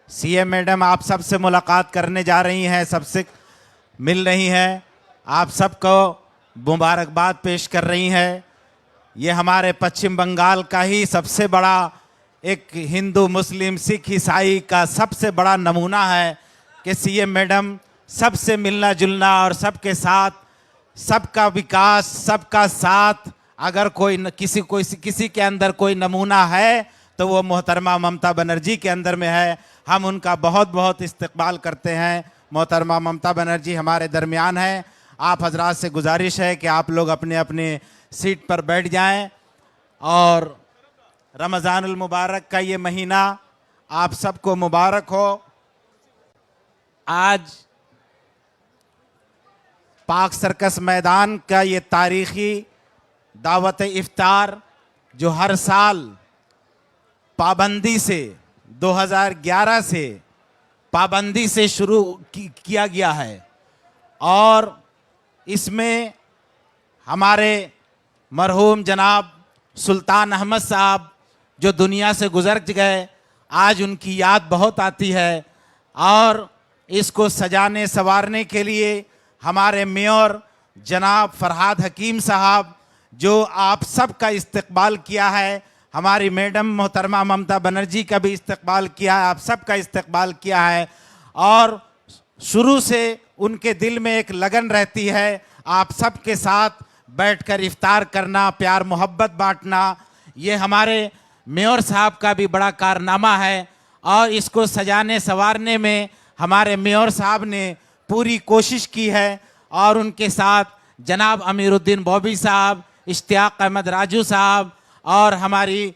CM madam आप सबसे मुलाकात करने जा रही हैं, सबसे मिल रही हैं, आप सबको मुबारकबाद पेश कर रही हैं। ये हमारे पश्चिम बंगाल का ही सबसे बड़ा एक हिंदू मुस्लिम सिख ईसाई का सबसे बड़ा नमूना है कि सीएम मैडम सबसे मिलना जुलना और सबके साथ सबका विकास सबका साथ। अगर किसी के अंदर कोई नमूना है तो वो मोहतरमा ममता बनर्जी के अंदर में है। हम उनका बहुत बहुत इस्तकबाल करते हैं। मोहतरमा ममता बनर्जी हमारे दरमियान है। आप हजरात से गुजारिश है कि आप लोग अपने अपने सीट पर बैठ जाएं और रमज़ानुल मुबारक का ये महीना आप सबको मुबारक हो। आज पाक सर्कस मैदान का ये तारीख़ी दावत इफ्तार जो हर साल पाबंदी से 2011 से पाबंदी से शुरू किया गया है और इसमें हमारे मरहूम जनाब सुल्तान अहमद साहब जो दुनिया से गुजर गए, आज उनकी याद बहुत आती है और इसको सजाने संवारने के लिए हमारे मेयर जनाब फरहाद हकीम साहब जो आप सब का इस्तकबाल किया है, हमारी मैडम मोहतरमा ममता बनर्जी का भी इस्तकबाल किया है, आप सब का इस्तकबाल किया है और शुरू से उनके दिल में एक लगन रहती है आप सब के साथ बैठकर इफ्तार करना, प्यार मोहब्बत बांटना। ये हमारे मेयर साहब का भी बड़ा कारनामा है और इसको सजाने संवारने में हमारे मेयर साहब ने पूरी कोशिश की है और उनके साथ जनाब अमीरुद्दीन बॉबी साहब, इश्तियाक अहमद राजू साहब और हमारी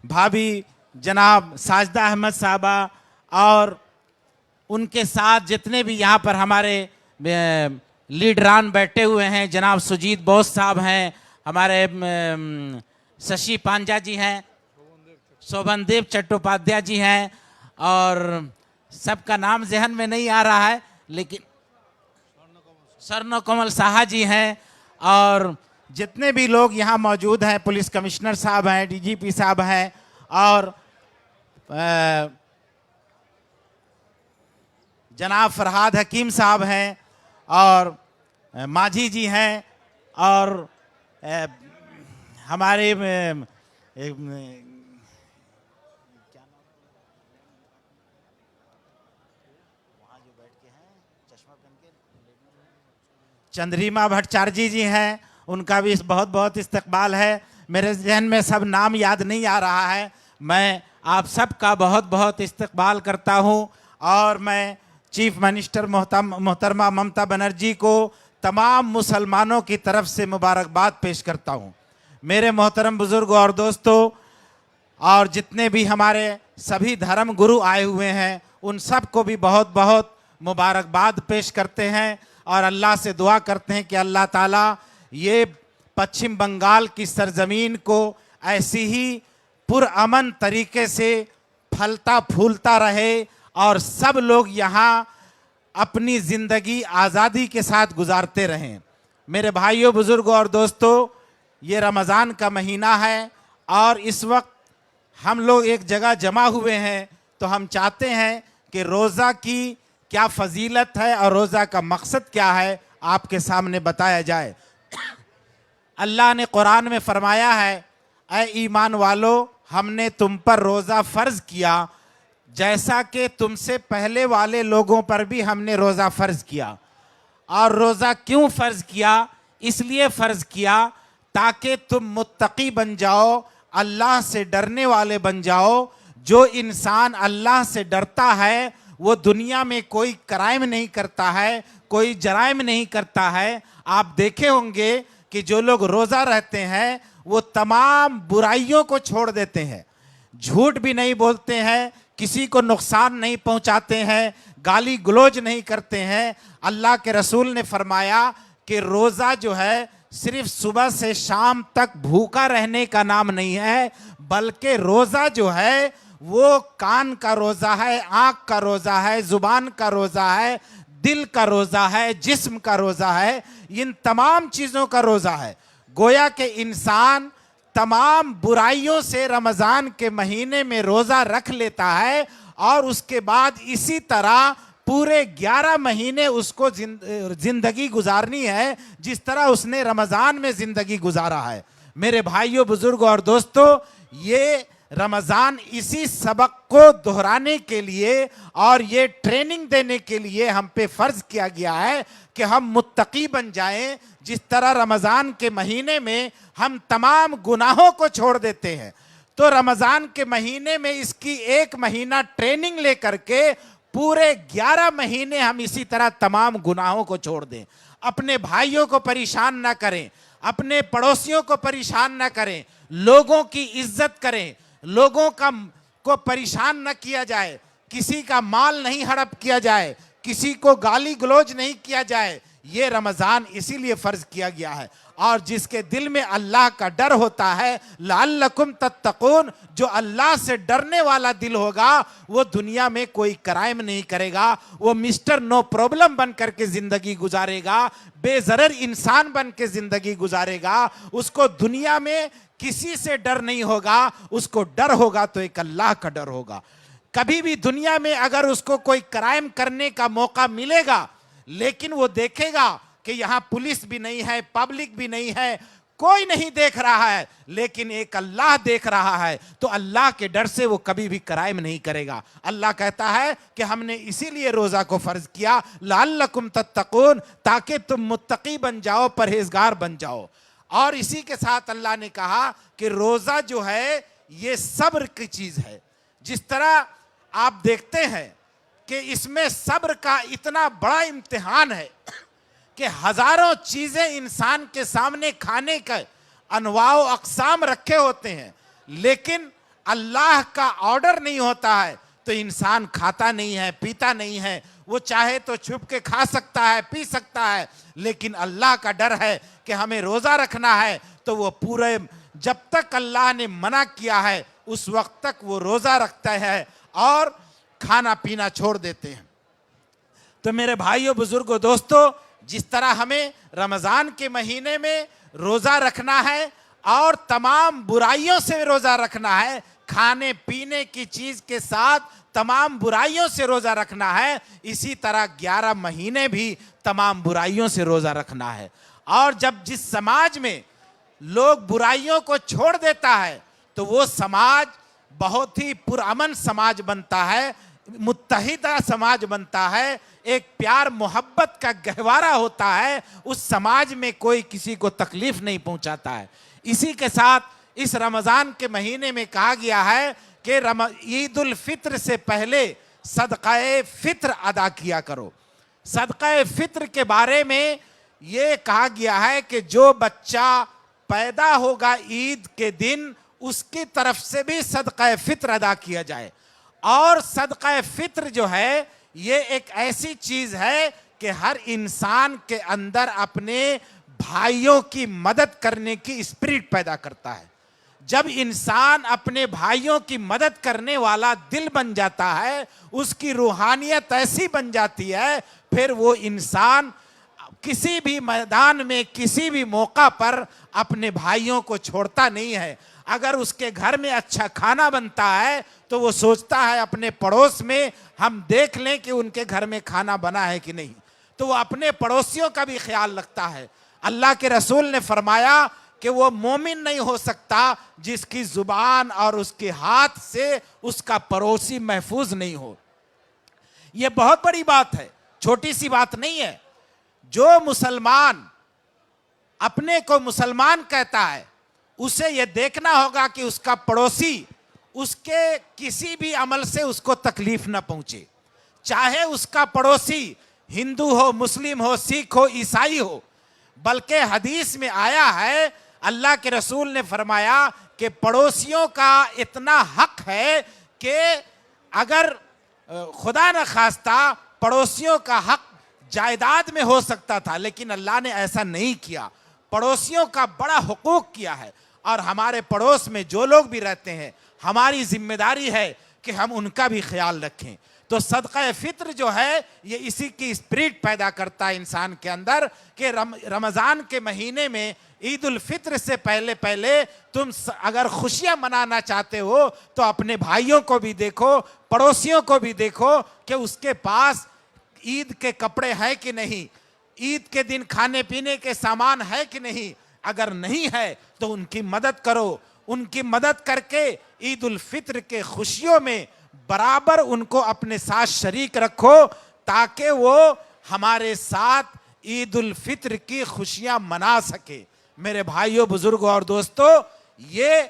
भाभी जनाब साजदा अहमद साहबा और उनके साथ जितने भी यहाँ पर हमारे लीडरान बैठे हुए हैं, जनाब सुजीत बोस साहब हैं, हमारे शशि पांजा जी हैं, शोभनदेव चट्टोपाध्याय जी हैं और सबका नाम जहन में नहीं आ रहा है लेकिन स्वर्ण कमल साहा जी हैं और जितने भी लोग यहाँ मौजूद हैं, पुलिस कमिश्नर साहब हैं, डीजीपी साहब हैं और जनाब फरहाद हकीम साहब हैं और माझी जी हैं और हमारे चंद्रिमा भट्टाचार्य जी हैं, उनका भी बहुत बहुत इस्तकबाल है। मेरे जहन में सब नाम याद नहीं आ रहा है। मैं आप सब का बहुत बहुत इस्तकबाल करता हूं और मैं चीफ मिनिस्टर मोहतरमा ममता बनर्जी को तमाम मुसलमानों की तरफ से मुबारकबाद पेश करता हूं। मेरे मोहतरम बुजुर्ग और दोस्तों और जितने भी हमारे सभी धर्म गुरु आए हुए हैं उन सब को भी बहुत बहुत मुबारकबाद पेश करते हैं और अल्लाह से दुआ करते हैं कि अल्लाह ताला ये पश्चिम बंगाल की सरजमीन को ऐसी ही पुरअमन तरीके से फलता फूलता रहे और सब लोग यहाँ अपनी ज़िंदगी आज़ादी के साथ गुजारते रहें। मेरे भाइयों बुज़ुर्गों और दोस्तों, ये रमज़ान का महीना है और इस वक्त हम लोग एक जगह जमा हुए हैं तो हम चाहते हैं कि रोज़ा की क्या फजीलत है और रोज़ा का मकसद क्या है आपके सामने बताया जाए। अल्लाह ने कुरान में फरमाया है, ऐ ईमान वालों, हमने तुम पर रोज़ा फ़र्ज़ किया जैसा कि तुमसे पहले वाले लोगों पर भी हमने रोज़ा फ़र्ज़ किया। और रोज़ा क्यों फ़र्ज़ किया? इसलिए फ़र्ज़ किया ताकि तुम मुत्तकी बन जाओ, अल्लाह से डरने वाले बन जाओ। जो इंसान अल्लाह से डरता है वो दुनिया में कोई क्राइम नहीं करता है, कोई जराइम नहीं करता है। आप देखे होंगे कि जो लोग रोज़ा रहते हैं वो तमाम बुराइयों को छोड़ देते हैं, झूठ भी नहीं बोलते हैं, किसी को नुकसान नहीं पहुंचाते हैं, गाली गलौज नहीं करते हैं। अल्लाह के रसूल ने फरमाया कि रोज़ा जो है सिर्फ सुबह से शाम तक भूखा रहने का नाम नहीं है, बल्कि रोज़ा जो है वो कान का रोज़ा है, आँख का रोज़ा है, ज़ुबान का रोज़ा है, दिल का रोज़ा है, जिस्म का रोज़ा है, इन तमाम चीज़ों का रोज़ा है। गोया के इंसान तमाम बुराइयों से रमज़ान के महीने में रोज़ा रख लेता है और उसके बाद इसी तरह पूरे 11 महीने उसको जिंदगी गुजारनी है जिस तरह उसने रमजान में जिंदगी गुजारा है। मेरे भाइयों, बुजुर्गों और दोस्तों, ये रमजान इसी सबक को दोहराने के लिए और ये ट्रेनिंग देने के लिए हम पे फर्ज किया गया है कि हम मुत्तकी बन जाएं। जिस तरह रमजान के महीने में हम तमाम गुनाहों को छोड़ देते हैं, तो रमजान के महीने में इसकी 1 महीना ट्रेनिंग लेकर के पूरे 11 महीने हम इसी तरह तमाम गुनाहों को छोड़ दें। अपने भाइयों को परेशान ना करें, अपने पड़ोसियों को परेशान ना करें, लोगों की इज्जत करें, लोगों को परेशान न किया जाए, किसी का माल नहीं हड़प किया जाए, किसी को गाली गलौज नहीं किया जाए। ये रमजान इसीलिए फर्ज किया गया है। और जिसके दिल में अल्लाह का डर होता है, लअल्लकुम तत्तकून, जो अल्लाह से डरने वाला दिल होगा, वो दुनिया में कोई क्राइम नहीं करेगा, वो मिस्टर नो प्रॉब्लम बन करके जिंदगी गुजारेगा, बेजरर इंसान बन के जिंदगी गुजारेगा। उसको दुनिया में किसी से डर नहीं होगा, उसको डर होगा तो एक अल्लाह का डर होगा। कभी भी दुनिया में अगर उसको कोई क्राइम करने का मौका मिलेगा, लेकिन वो देखेगा कि यहां पुलिस भी नहीं है, पब्लिक भी नहीं है, कोई नहीं देख रहा है, लेकिन एक अल्लाह देख रहा है, तो अल्लाह के डर से वो कभी भी क्राइम नहीं करेगा। अल्लाह कहता है कि हमने इसीलिए रोजा को फर्ज किया, लअल्लकुम तत्तकून, ताकि तुम मुत्तकी बन जाओ, परहेजगार बन जाओ। और इसी के साथ अल्लाह ने कहा कि रोजा जो है ये सब्र की चीज है। जिस तरह आप देखते हैं कि इसमें सब्र का इतना बड़ा इम्तिहान है कि हजारों चीजें इंसान के सामने खाने का अनवाओ अक़साम रखे होते हैं, लेकिन अल्लाह का ऑर्डर नहीं होता है तो इंसान खाता नहीं है, पीता नहीं है। वो चाहे तो छुप के खा सकता है, पी सकता है, लेकिन अल्लाह का डर है कि हमें रोजा रखना है, तो वो पूरे जब तक अल्लाह ने मना किया है उस वक्त तक वो रोजा रखता है और खाना पीना छोड़ देते हैं। तो मेरे भाइयों, बुजुर्गों, दोस्तों, जिस तरह हमें रमजान के महीने में रोजा रखना है और तमाम बुराइयों से रोजा रखना है, खाने पीने की चीज के साथ तमाम बुराइयों से रोजा रखना है, इसी तरह 11 महीने भी तमाम बुराइयों से रोजा रखना है। और जब जिस समाज में लोग बुराइयों को छोड़ देता है तो वो समाज बहुत ही पुरअमन समाज बनता है, मुत्तहिदा समाज बनता है, एक प्यार मोहब्बत का गहवारा होता है। उस समाज में कोई किसी को तकलीफ नहीं पहुंचाता है। इसी के साथ इस रमजान के महीने में कहा गया है कि ईद उल फित्र से पहले सदक़ाए फित्र अदा किया करो। सदक़ाए फित्र के बारे में ये कहा गया है कि जो बच्चा पैदा होगा ईद के दिन, उसकी तरफ से भी सदक़ाए फित्र अदा किया जाए। और सदक़ाए फित्र जो है ये एक ऐसी चीज है कि हर इंसान के अंदर अपने भाइयों की मदद करने की स्पिरिट पैदा करता है। जब इंसान अपने भाइयों की मदद करने वाला दिल बन जाता है, उसकी रूहानियत ऐसी बन जाती है, फिर वो इंसान किसी भी मैदान में, किसी भी मौका पर अपने भाइयों को छोड़ता नहीं है। अगर उसके घर में अच्छा खाना बनता है तो वो सोचता है अपने पड़ोस में हम देख लें कि उनके घर में खाना बना है कि नहीं, तो वो अपने पड़ोसियों का भी ख्याल रखता है। अल्लाह के रसूल ने फरमाया कि वो मोमिन नहीं हो सकता जिसकी जुबान और उसके हाथ से उसका पड़ोसी महफूज नहीं हो। ये बहुत बड़ी बात है, छोटी सी बात नहीं है। जो मुसलमान अपने को मुसलमान कहता है, उसे यह देखना होगा कि उसका पड़ोसी उसके किसी भी अमल से उसको तकलीफ ना पहुंचे, चाहे उसका पड़ोसी हिंदू हो, मुस्लिम हो, सिख हो, ईसाई हो। बल्कि हदीस में आया है, अल्लाह के रसूल ने फरमाया कि पड़ोसियों का इतना हक है कि अगर खुदा न खास्ता पड़ोसियों का हक जायदाद में हो सकता था, लेकिन अल्लाह ने ऐसा नहीं किया। पड़ोसियों का बड़ा हुकूक किया है। और हमारे पड़ोस में जो लोग भी रहते हैं, हमारी जिम्मेदारी है कि हम उनका भी ख्याल रखें। तो सदका फित्र जो है ये इसी की स्पिरिट पैदा करता है इंसान के अंदर कि रमज़ान के महीने में ईद उल फित्र से पहले पहले तुम अगर खुशियां मनाना चाहते हो तो अपने भाइयों को भी देखो, पड़ोसियों को भी देखो कि उसके पास ईद के कपड़े हैं कि नहीं, ईद के दिन खाने पीने के सामान है कि नहीं। अगर नहीं है तो उनकी मदद करो, उनकी मदद करके ईद उल फित्र के खुशियों में बराबर उनको अपने साथ शरीक रखो, ताकि वो हमारे साथ ईद उल फित्र की खुशियां मना सके। मेरे भाइयों, बुजुर्गों और दोस्तों, ये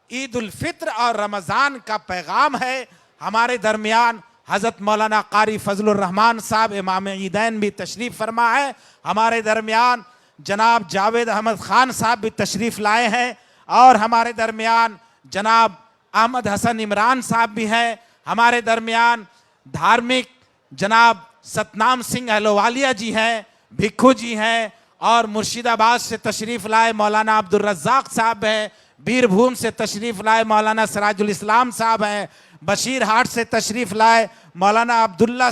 ईद उल फित्र और रमज़ान का पैगाम है। हमारे दरमियान हज़रत मौलाना कारी फजलुर रहमान साहब इमाम ईदैन भी तशरीफ़ फरमा है। हमारे दरमियान जनाब जावेद अहमद ख़ान साहब भी तशरीफ़ लाए हैं और हमारे दरमियान जनाब अहमद हसन इमरान साहब भी हैं। हमारे दरमियान धार्मिक जनाब सतनाम सिंह अहलोवालिया जी हैं, भिक्खू जी हैं, और मुर्शिदाबाद से तशरीफ़ लाए मौलाना अब्दुल रज़्ज़ाक़ साहब हैं, बीरभूम से तशरीफ़ लाए मौलाना सिराजुल इस्लाम साहब हैं, बशीर हाट से तशरीफ़ लाए मौलाना अब्दुल्ला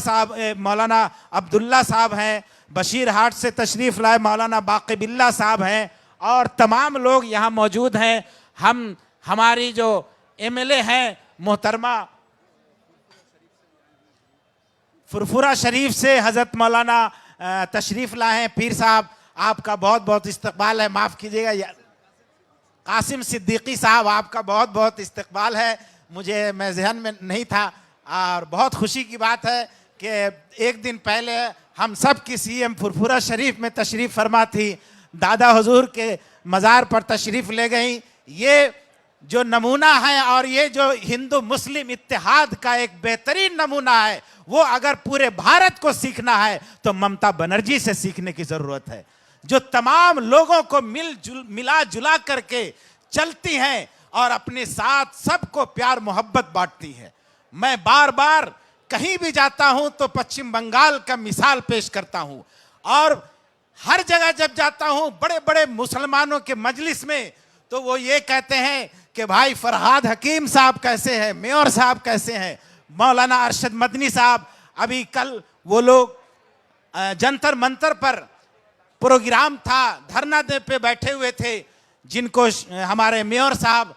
साहब हैं, बशीर हाट से तशरीफ़ लाए मौलाना बाक़ी बिल्ला साहब हैं, और तमाम लोग यहाँ मौजूद हैं। हमारी जो MLA हैं मोहतरमा फुरफुरा शरीफ से हज़रत मौलाना तशरीफ़ लाए हैं। पीर साहब, आपका बहुत बहुत इस्तकबाल है, माफ़ कीजिएगा। कासिम सिद्दीकी साहब, आपका बहुत बहुत इस्तकबाल है, मैं जहन में नहीं था। और बहुत खुशी की बात है कि एक दिन पहले हम सब की CM फुरफुरा शरीफ में तशरीफ़ फरमा थी, दादा हुजूर के मज़ार पर तशरीफ़ ले गई। ये जो नमूना है और ये जो हिंदू मुस्लिम इत्तेहाद का एक बेहतरीन नमूना है, वो अगर पूरे भारत को सीखना है तो ममता बनर्जी से सीखने की ज़रूरत है, जो तमाम लोगों को मिला जुला करके चलती हैं और अपने साथ सबको प्यार मोहब्बत बांटती है। मैं बार बार कहीं भी जाता हूं तो पश्चिम बंगाल का मिसाल पेश करता हूं, और हर जगह जब जाता हूं बड़े बड़े मुसलमानों के मजलिस में तो वो ये कहते हैं कि भाई फरहाद हकीम साहब कैसे हैं, मेयर साहब कैसे हैं, मौलाना अरशद मदनी साहब। अभी कल वो लोग जंतर मंतर पर प्रोग्राम था, धरना दे पे बैठे हुए थे, जिनको हमारे मेयर साहब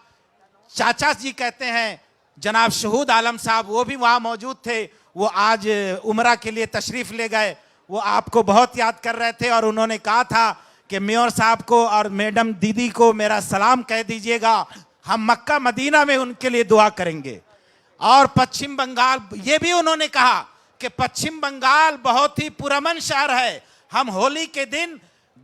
चाचा जी कहते हैं, जनाब शहूद आलम साहब, वो भी वहाँ मौजूद थे। वो आज उम्रा के लिए तशरीफ़ ले गए। वो आपको बहुत याद कर रहे थे और उन्होंने कहा था कि मेयर साहब को और मैडम दीदी को मेरा सलाम कह दीजिएगा, हम मक्का मदीना में उनके लिए दुआ करेंगे। और पश्चिम बंगाल, ये भी उन्होंने कहा कि पश्चिम बंगाल बहुत ही पुरअमन शहर है, हम होली के दिन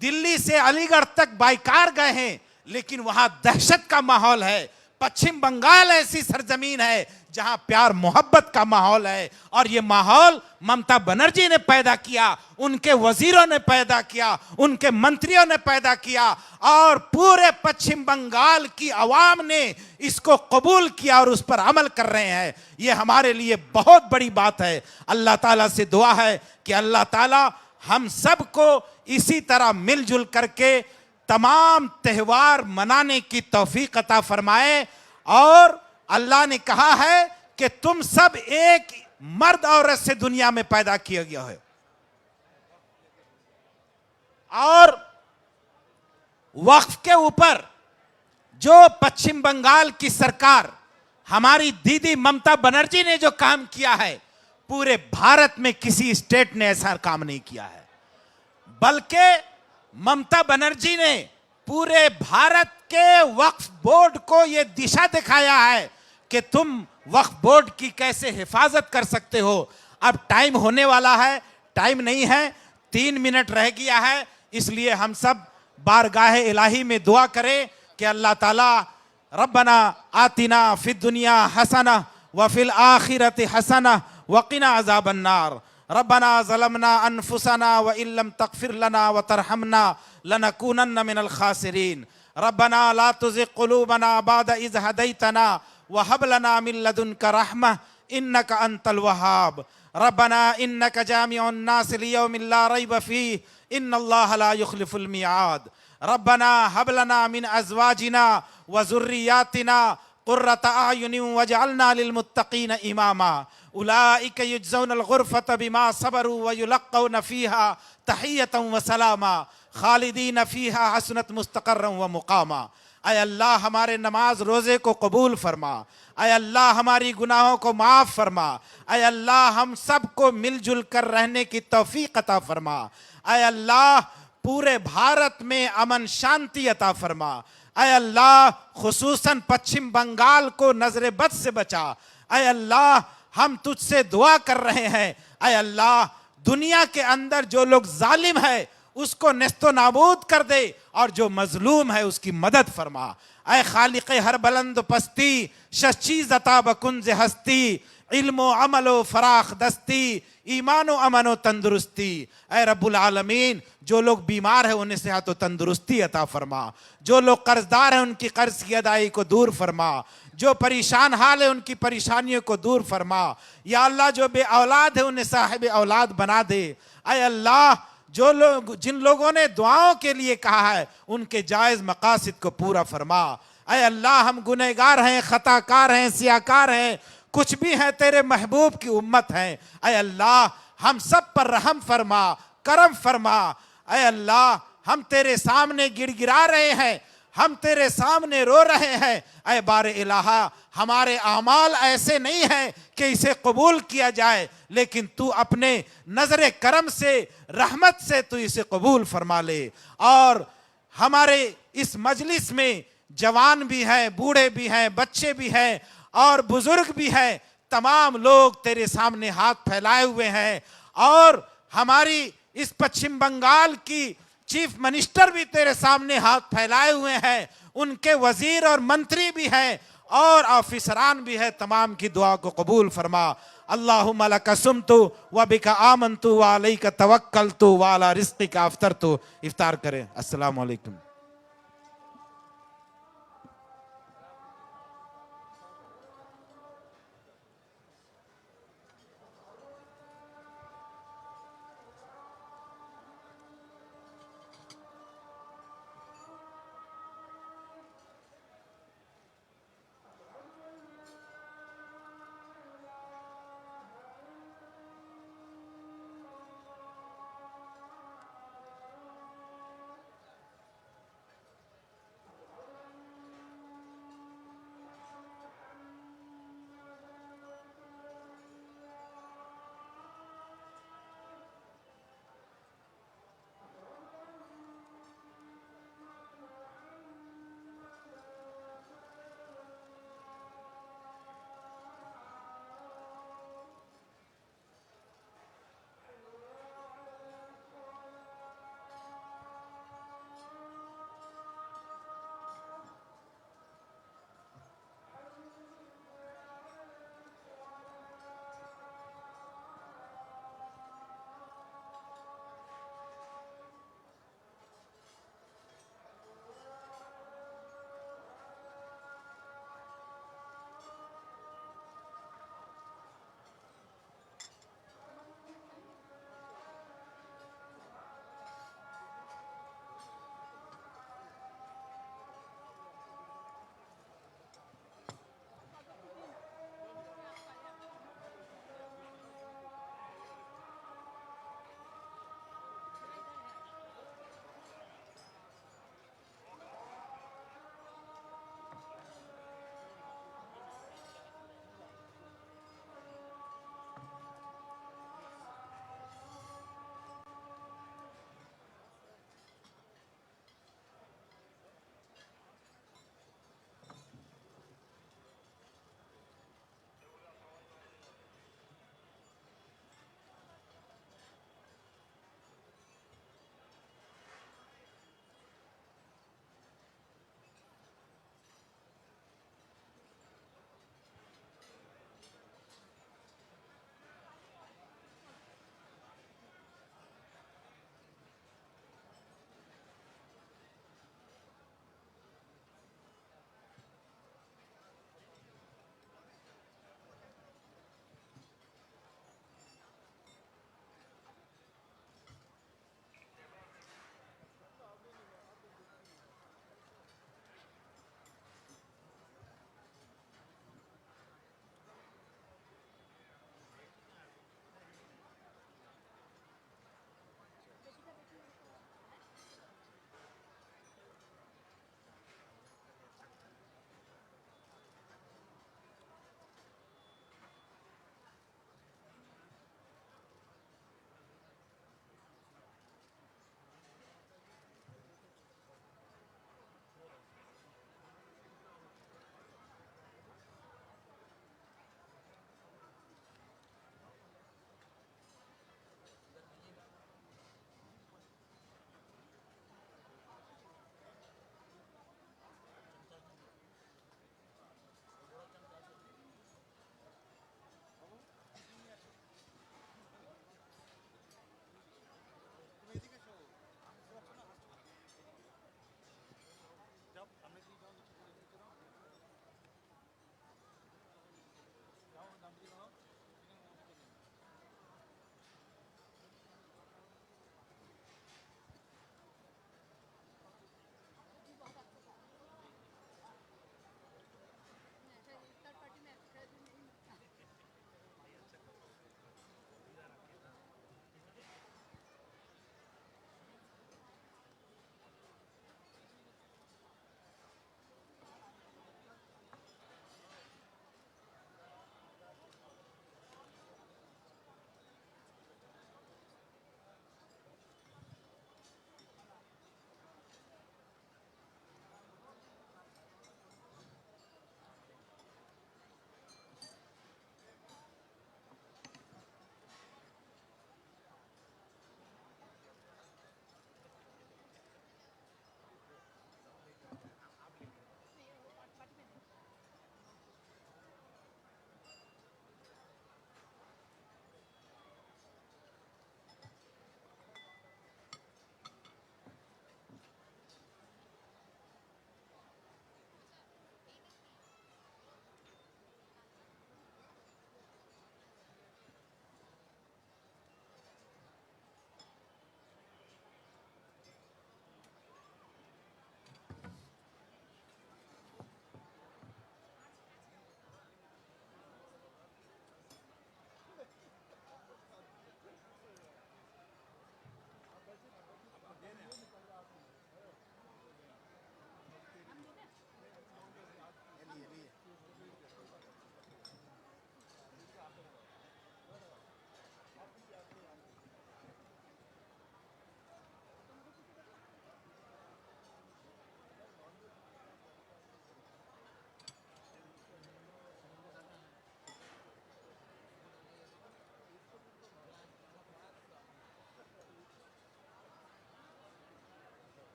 दिल्ली से अलीगढ़ तक बाइकार गए हैं, लेकिन वहां दहशत का माहौल है। पश्चिम बंगाल ऐसी सरजमीन है जहां प्यार मोहब्बत का माहौल है, और ये माहौल ममता बनर्जी ने पैदा किया, उनके वजीरों ने पैदा किया, उनके मंत्रियों ने पैदा किया, और पूरे पश्चिम बंगाल की आवाम ने इसको कबूल किया और उस पर अमल कर रहे हैं। ये हमारे लिए बहुत बड़ी बात है। अल्लाह ताला से दुआ है कि अल्लाह ताला हम सबको इसी तरह मिलजुल करके तमाम त्यौहार मनाने की तौफीक अता फरमाए। और अल्लाह ने कहा है कि तुम सब एक मर्द औरत से दुनिया में पैदा किया गया है, और वक्फ के ऊपर जो पश्चिम बंगाल की सरकार, हमारी दीदी ममता बनर्जी ने जो काम किया है, पूरे भारत में किसी स्टेट ने ऐसा काम नहीं किया है। बल्कि ममता बनर्जी ने पूरे भारत के वक्फ बोर्ड को यह दिशा दिखाया है कि तुम वक्फ बोर्ड की कैसे हिफाजत कर सकते हो। अब टाइम होने वाला है, टाइम नहीं है, 3 मिनट रह गया है, इसलिए हम सब बारगाह इलाही में दुआ करें कि अल्लाह ताला रब्बना आतिना फिद दुनिया हसना व फिल आखिरति हसना वक़िना अज़ाबन्नार रब्बना ज़लमना अनफुसना व इल्लम तग़फ़िर लना व तरहमना लनकूनन्न मिनल खासिरीन रब्बना ला तुज़िग़ क़ुलूबना बअद इज़ हदैतना व हब लना मिन लदुनका रहमह इन्नका अंतल वहाब रब्बना इन्नका जामिउन नास लियौमिन ला रैब फ़ीह इन्नल्लाह ला युख़्लिफ़ुल मिआद रब्बना हब लना मिन अज़वाजिना व ज़ुर्रियातिना कुर्रत आयुनि वजअलना लिलमुत्तकीन इमामा उलाइक युजज़ौनल गुरफत बिमा सबरू व युलक़्क़ौन फ़ीहा तहियतन व सलामा खालिदीन फ़ीहा हसनत मुस्तक़र्रन व मुक़ामा। ऐ अल्लाह हमारे नमाज रोज़े को कबूल फरमा, ऐ अल्लाह हमारी गुनाहों को माफ़ फरमा, ऐ अल्लाह हम सबको मिलजुल कर रहने की तौफ़ीक़ अता फरमा, ऐ अल्लाह पूरे भारत में अमन शांति अता फरमा, ऐ अल्लाह खुसूसन पश्चिम बंगाल को नजर बद से बचा, ऐ अल्लाह हम तुझसे दुआ कर रहे हैं, ऐ अल्लाह दुनिया के अंदर जो लोग जालिम है उसको नेस्तो नाबूद कर दे और जो मजलूम है उसकी मदद फरमा। ऐ खालिक हर बुलंद पस्ती शचीज अता बकुंज हस्ती इल्मो अमलो फराख दस्ती ईमानो अमनो तंदुरुस्ती। ऐ रब्बुल आलमीन जो लोग बीमार है उन्हें सेहत व तंदुरुस्ती अता फरमा, जो लोग कर्जदार हैं उनकी कर्ज की अदाई को दूर फरमा, जो परेशान हाल है उनकी परेशानियों को दूर फरमा। या अल्लाह जो बे औलाद है उन्हें साहिब औलाद बना दे। ऐ अल्लाह जो लोग जिन लोगों ने दुआओं के लिए कहा है उनके जायज़ मकासद को पूरा फरमा। ऐ अल्लाह हम गुनहगार हैं, खताकार हैं, सियाकार हैं, कुछ भी हैं तेरे महबूब की उम्मत हैं। ऐ अल्लाह हम सब पर रहम फरमा, करम फरमा। ऐ अल्लाह हम तेरे सामने गिड़गिड़ा रहे हैं, हम तेरे सामने रो रहे हैं। ऐ बारे इलाहा हमारे आमाल ऐसे नहीं हैं कि इसे कबूल किया जाए, लेकिन तू अपने नजर करम से रहमत से तू इसे कबूल फरमा ले। और हमारे इस मजलिस में जवान भी हैं, बूढ़े भी हैं, बच्चे भी हैं और बुजुर्ग भी हैं, तमाम लोग तेरे सामने हाथ फैलाए हुए हैं। और हमारी इस पश्चिम बंगाल की चीफ मिनिस्टर भी तेरे सामने हाथ फैलाए हुए हैं, उनके वजीर और मंत्री भी हैं और ऑफिसरान भी है। तमाम की दुआ को कबूल फरमा। अल्लाहुम्मा लका सुमतु व बिका आमनतु व अलैका तवक्कलतु व अला रिज़्क़िका अफ़्तरतु। इफ्तार करें। अस्सलामु अलैकुम।